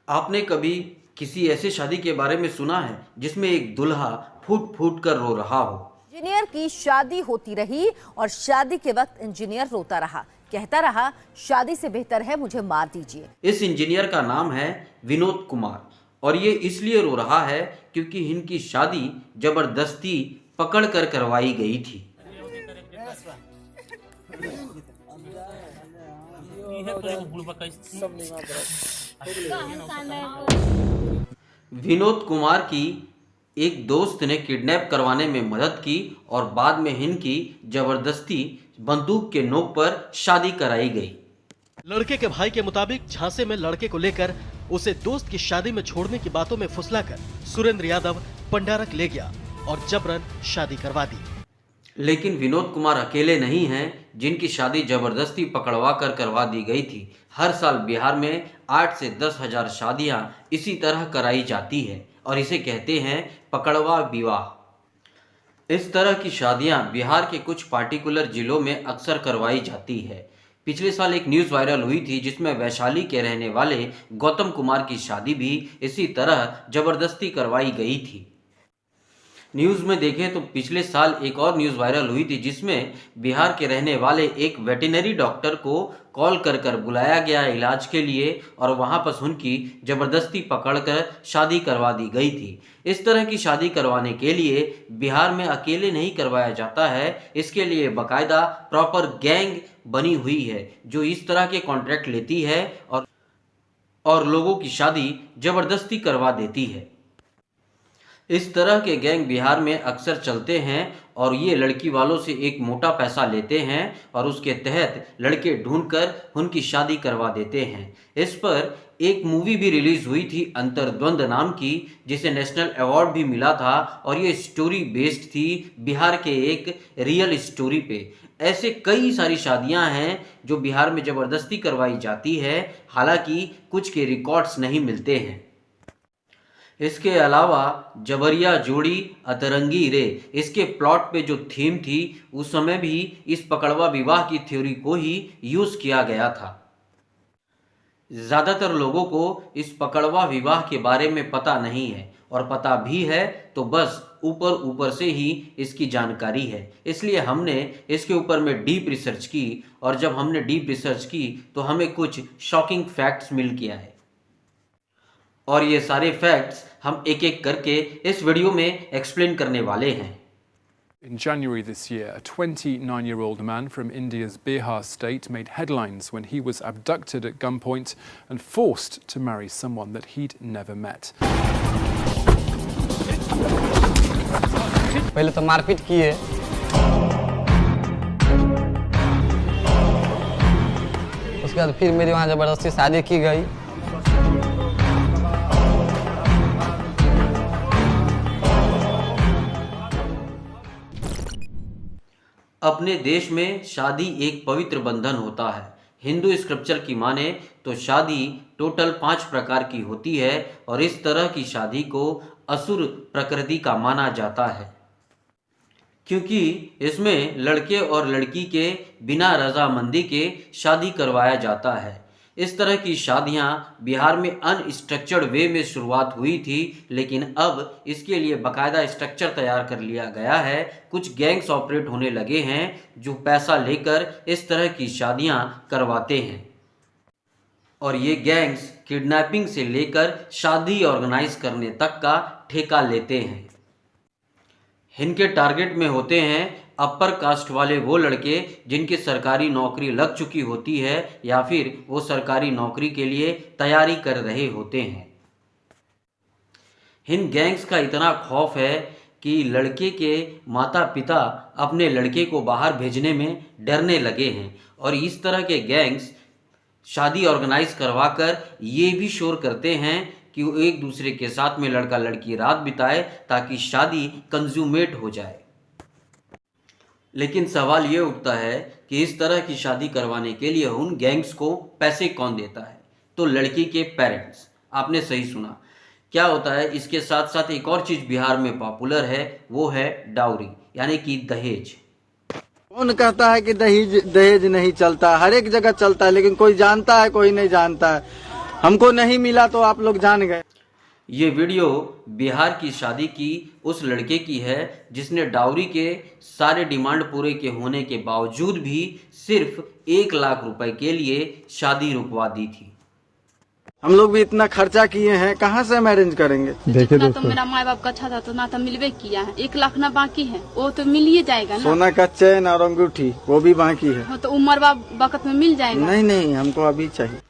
आपने कभी किसी ऐसे शादी के बारे में सुना है जिसमें एक दूल्हा फूट फूट कर रो रहा हो? इंजीनियर की शादी होती रही और शादी के वक्त इंजीनियर रोता रहा, कहता रहा शादी से बेहतर है मुझे मार दीजिए। इस इंजीनियर का नाम है विनोद कुमार और ये इसलिए रो रहा है क्योंकि इनकी शादी जबरदस्ती पकड़ कर करवाई गई थी। विनोद कुमार की एक दोस्त ने किडनैप करवाने में मदद की और बाद में इनकी जबरदस्ती बंदूक के नोक पर शादी कराई गई। लड़के के भाई के मुताबिक झांसे में लड़के को लेकर उसे दोस्त की शादी में छोड़ने की बातों में फुसलाकर सुरेंद्र यादव पंडारक ले गया और जबरन शादी करवा दी। लेकिन विनोद कुमार अकेले नहीं हैं जिनकी शादी जबरदस्ती पकड़वा कर करवा दी गई थी। हर साल बिहार में 8 से 10 हजार शादियां इसी तरह कराई जाती है और इसे कहते हैं पकड़वा विवाह। इस तरह की शादियां बिहार के कुछ पार्टिकुलर जिलों में अक्सर करवाई जाती है। पिछले साल एक न्यूज़ वायरल हुई थी जिसमें वैशाली के रहने वाले गौतम कुमार की शादी भी इसी तरह जबरदस्ती करवाई गई थी। न्यूज़ में देखें तो पिछले साल एक और न्यूज़ वायरल हुई थी जिसमें बिहार के रहने वाले एक वेटरनरी डॉक्टर को कॉल कर बुलाया गया इलाज के लिए और वहां पर उनकी जबरदस्ती पकड़कर शादी करवा दी गई थी। इस तरह की शादी करवाने के लिए बिहार में अकेले नहीं करवाया जाता है, इसके लिए बाकायदा प्रॉपर गैंग बनी हुई है जो इस तरह के कॉन्ट्रैक्ट लेती है और लोगों की शादी जबरदस्ती करवा देती है। इस तरह के गैंग बिहार में अक्सर चलते हैं और ये लड़की वालों से एक मोटा पैसा लेते हैं और उसके तहत लड़के ढूंढकर उनकी शादी करवा देते हैं। इस पर एक मूवी भी रिलीज हुई थी अंतर्द्वंद नाम की, जिसे नेशनल अवार्ड भी मिला था और ये स्टोरी बेस्ड थी बिहार के एक रियल स्टोरी पे। ऐसे कई सारी शादियां हैं जो बिहार में ज़बरदस्ती करवाई जाती है, हालांकि कुछ के रिकॉर्ड्स नहीं मिलते हैं। इसके अलावा जबरिया जोड़ी अतरंगी रे, इसके प्लॉट पे जो थीम थी उस समय भी इस पकड़वा विवाह की थ्योरी को ही यूज़ किया गया था। ज़्यादातर लोगों को इस पकड़वा विवाह के बारे में पता नहीं है और पता भी है तो बस ऊपर ऊपर से ही इसकी जानकारी है। इसलिए हमने इसके ऊपर में डीप रिसर्च की और जब हमने डीप रिसर्च की तो हमें कुछ शॉकिंग फैक्ट्स मिल गया है और ये सारे फैक्ट्स हम एक एक करके इस वीडियो में एक्सप्लेन करने वाले हैं। In January this year, a 29-year-old man from India's Bihar state made headlines when he was abducted at gunpoint and forced to marry someone that he'd never met. पहले तो मारपीट किए, उसके बाद फिर मेरी वहाँ जबरदस्ती शादी की गई। अपने देश में शादी एक पवित्र बंधन होता है। हिंदू स्क्रिप्चर की माने तो शादी टोटल 5 प्रकार की होती है और इस तरह की शादी को असुर प्रकृति का माना जाता है क्योंकि इसमें लड़के और लड़की के बिना रजामंदी के शादी करवाया जाता है। इस तरह की शादियां बिहार में अनस्ट्रक्चर्ड वे में शुरुआत हुई थी, लेकिन अब इसके लिए बाकायदा स्ट्रक्चर तैयार कर लिया गया है। कुछ गैंग्स ऑपरेट होने लगे हैं जो पैसा लेकर इस तरह की शादियां करवाते हैं और ये गैंग्स किडनैपिंग से लेकर शादी ऑर्गेनाइज करने तक का ठेका लेते हैं। इनके टारगेट में होते हैं अपर कास्ट वाले वो लड़के जिनकी सरकारी नौकरी लग चुकी होती है या फिर वो सरकारी नौकरी के लिए तैयारी कर रहे होते हैं। इन गैंग्स का इतना खौफ है कि लड़के के माता पिता अपने लड़के को बाहर भेजने में डरने लगे हैं और इस तरह के गैंग्स शादी ऑर्गेनाइज करवाकर ये भी शोर करते हैं कि वो एक दूसरे के साथ में लड़का लड़की रात बिताए ताकि शादी कंज्यूमेट हो जाए। लेकिन सवाल ये उठता है कि इस तरह की शादी करवाने के लिए उन गैंग्स को पैसे कौन देता है? तो लड़की के पेरेंट्स। आपने सही सुना। क्या होता है, इसके साथ साथ एक और चीज़ बिहार में पॉपुलर है, वो है डाउरी यानी कि दहेज। कौन कहता है कि दहेज नहीं चलता? हर एक जगह चलता है, लेकिन कोई जानता है कोई नहीं जानता है। हमको नहीं मिला तो आप लोग जान गए। ये वीडियो बिहार की शादी की उस लड़के की है जिसने डाउरी के सारे डिमांड पूरे के होने के बावजूद भी सिर्फ 1 लाख रुपए के लिए शादी रुकवा दी थी। हम लोग भी इतना खर्चा किए हैं, कहाँ से हम अरेंज करेंगे। देखिए दोस्तों, तो मेरा माँ बाप का अच्छा था तो ना तो मिलवे किया है, 1 लाख ना बाकी है, वो तो मिल ही जाएगा ना। सोना का चैन और अंगूठी वो भी बाकी है। हाँ, तो उम्र वक्त में मिल जाएगा। नहीं हमको अभी चाहिए।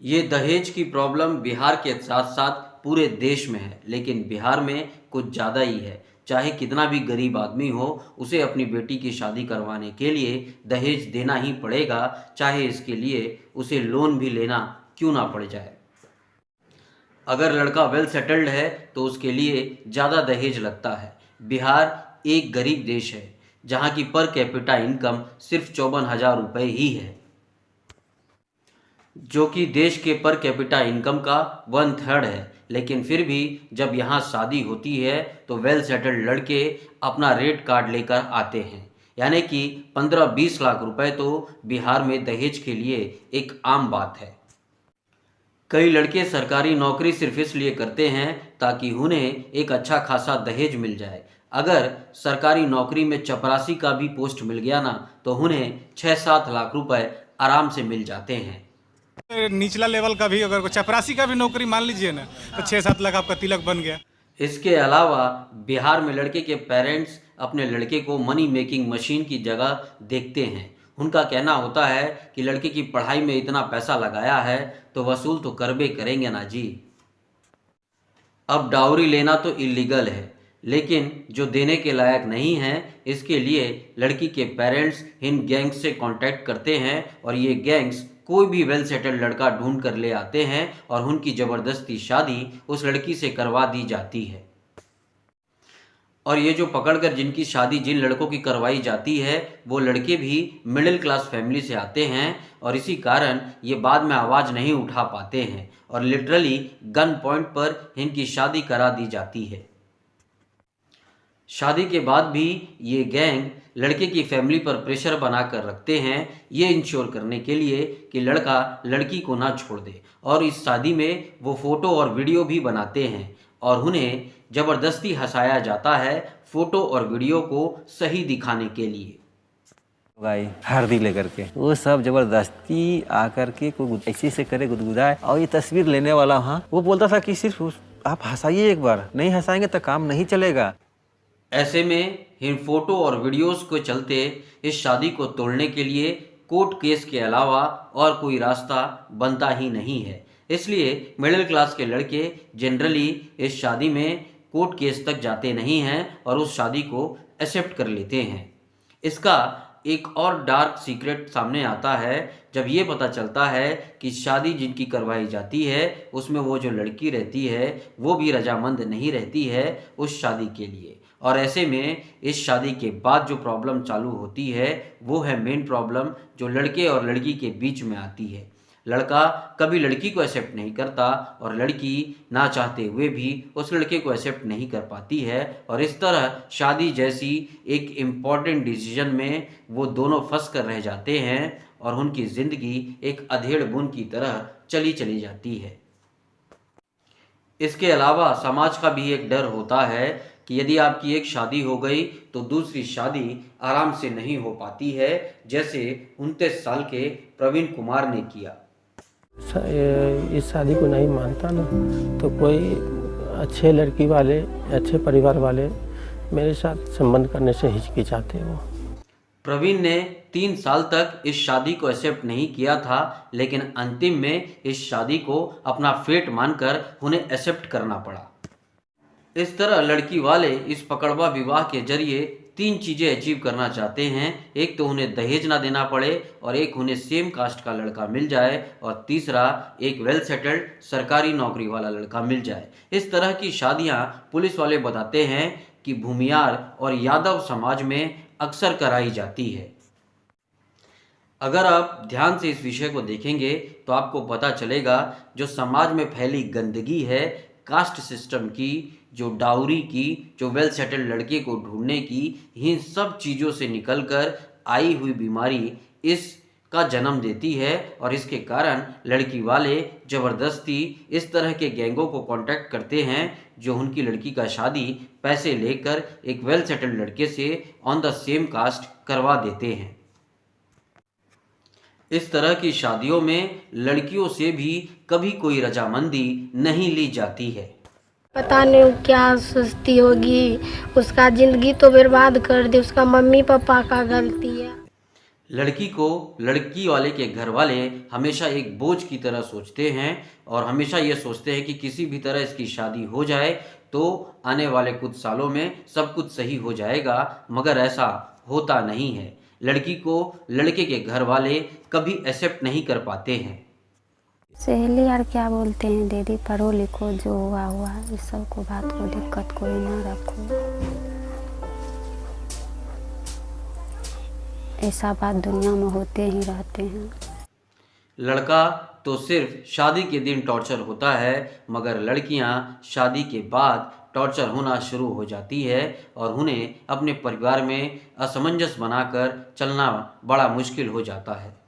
ये दहेज की प्रॉब्लम बिहार के साथ साथ पूरे देश में है, लेकिन बिहार में कुछ ज़्यादा ही है। चाहे कितना भी गरीब आदमी हो, उसे अपनी बेटी की शादी करवाने के लिए दहेज देना ही पड़ेगा, चाहे इसके लिए उसे लोन भी लेना क्यों ना पड़ जाए। अगर लड़का वेल सेटल्ड है तो उसके लिए ज़्यादा दहेज लगता है। बिहार एक गरीब देश है जहाँ की पर कैपिटा इनकम सिर्फ 54,000 रुपये ही है, जो कि देश के पर कैपिटा इनकम का 1/3 है। लेकिन फिर भी जब यहाँ शादी होती है तो वेल सेटल्ड लड़के अपना रेट कार्ड लेकर आते हैं, यानी कि 15-20 लाख रुपए तो बिहार में दहेज के लिए एक आम बात है। कई लड़के सरकारी नौकरी सिर्फ इसलिए करते हैं ताकि उन्हें एक अच्छा खासा दहेज मिल जाए। अगर सरकारी नौकरी में चपरासी का भी पोस्ट मिल गया ना तो उन्हें 6-7 लाख रुपए आराम से मिल जाते हैं। निचला लेवल का भी, अगर चपरासी का भी नौकरी मान लीजिए ना, तो 6-7 लाख आपका तिलक बन गया। इसके अलावा बिहार में लड़के के पेरेंट्स अपने लड़के को मनी मेकिंग मशीन की जगह देखते हैं। उनका कहना होता है कि लड़के की पढ़ाई में इतना पैसा लगाया है तो वसूल तो करबे करेंगे ना जी। अब डाउरी लेना तो इलीगल है, लेकिन जो देने के लायक नहीं है इसके लिए लड़की के पेरेंट्स इन गैंग्स से कांटेक्ट करते हैं और ये गैंग्स कोई भी वेल सेटल्ड लड़का ढूंढ कर ले आते हैं और उनकी ज़बरदस्ती शादी उस लड़की से करवा दी जाती है। और ये जो पकड़कर जिनकी शादी जिन लड़कों की करवाई जाती है वो लड़के भी मिडिल क्लास फैमिली से आते हैं और इसी कारण ये बाद में आवाज़ नहीं उठा पाते हैं और लिटरली गन पॉइंट पर इनकी शादी करा दी जाती है। शादी के बाद भी ये गैंग लड़के की फैमिली पर प्रेशर बनाकर रखते हैं, ये इंश्योर करने के लिए कि लड़का लड़की को ना छोड़ दे, और इस शादी में वो फ़ोटो और वीडियो भी बनाते हैं और उन्हें ज़बरदस्ती हंसाया जाता है फ़ोटो और वीडियो को सही दिखाने के लिए। भाई हल्दी लेकर के वो सब जबरदस्ती आकर के कोई ऐसे से करे गुदगुदाए, और ये तस्वीर लेने वाला हाँ वो बोलता था कि सिर्फ आप हंसाइए एक बार, नहीं हंसाएंगे तो काम नहीं चलेगा। ऐसे में इन फोटो और वीडियोस को चलते इस शादी को तोड़ने के लिए कोर्ट केस के अलावा और कोई रास्ता बनता ही नहीं है। इसलिए मिडिल क्लास के लड़के जनरली इस शादी में कोर्ट केस तक जाते नहीं हैं और उस शादी को एक्सेप्ट कर लेते हैं। इसका एक और डार्क सीक्रेट सामने आता है जब ये पता चलता है कि शादी जिनकी करवाई जाती है उसमें वो जो लड़की रहती है वो भी रजामंद नहीं रहती है उस शादी के लिए। और ऐसे में इस शादी के बाद जो प्रॉब्लम चालू होती है वो है मेन प्रॉब्लम जो लड़के और लड़की के बीच में आती है। लड़का कभी लड़की को एक्सेप्ट नहीं करता और लड़की ना चाहते हुए भी उस लड़के को एक्सेप्ट नहीं कर पाती है, और इस तरह शादी जैसी एक इम्पॉर्टेंट डिसीजन में वो दोनों फंस कर रह जाते हैं और उनकी ज़िंदगी एक अधेड़ बुन की तरह चली जाती है। इसके अलावा समाज का भी एक डर होता है कि यदि आपकी एक शादी हो गई तो दूसरी शादी आराम से नहीं हो पाती है, जैसे 29 साल के प्रवीण कुमार ने किया। इस शादी को नहीं मानता ना तो कोई अच्छे लड़की वाले अच्छे परिवार वाले मेरे साथ संबंध करने से हिचकिचाते हैं। वो प्रवीण ने 3 साल तक इस शादी को एक्सेप्ट नहीं किया था, लेकिन अंतिम में इस शादी को अपना फेट मानकर उन्हें एक्सेप्ट करना पड़ा। इस तरह लड़की वाले इस पकड़वा विवाह के जरिए 3 चीज़ें अचीव करना चाहते हैं। एक तो उन्हें दहेज ना देना पड़े, और एक उन्हें सेम कास्ट का लड़का मिल जाए, और तीसरा एक वेल सेटल्ड सरकारी नौकरी वाला लड़का मिल जाए। इस तरह की शादियां पुलिस वाले बताते हैं कि भूमियार और यादव समाज में अक्सर कराई जाती है। अगर आप ध्यान से इस विषय को देखेंगे तो आपको पता चलेगा जो समाज में फैली गंदगी है, कास्ट सिस्टम की, जो डाउरी की, जो वेल सेटल्ड लड़के को ढूंढने की, इन सब चीज़ों से निकलकर आई हुई बीमारी इस का जन्म देती है और इसके कारण लड़की वाले ज़बरदस्ती इस तरह के गैंगों को कांटेक्ट करते हैं जो उनकी लड़की का शादी पैसे लेकर एक वेल सेटल्ड लड़के से ऑन द सेम कास्ट करवा देते हैं। इस तरह की शादियों में लड़कियों से भी कभी कोई रजामंदी नहीं ली जाती है। पता नहीं क्या सोचती होगी, उसका जिंदगी तो बर्बाद कर दी, उसका मम्मी पापा का गलती है। लड़की को लड़की वाले के घर वाले हमेशा एक बोझ की तरह सोचते हैं और हमेशा ये सोचते हैं कि किसी भी तरह इसकी शादी हो जाए तो आने वाले कुछ सालों में सब कुछ सही हो जाएगा, मगर ऐसा होता नहीं है। लड़की को लड़के के घर वाले कभी एक्सेप्ट नहीं कर पाते हैं। सहेली यार क्या बोलते हैं, दीदी पढ़ो लिखो, जो हुआ हुआ, इस सब को बात को दिक्कत कोई ना रखो, ऐसा बात दुनिया में होते ही रहते हैं। लड़का तो सिर्फ शादी के दिन टॉर्चर होता है, मगर लड़कियां शादी के बाद टॉर्चर होना शुरू हो जाती है और उन्हें अपने परिवार में असमंजस बनाकर चलना बड़ा मुश्किल हो जाता है।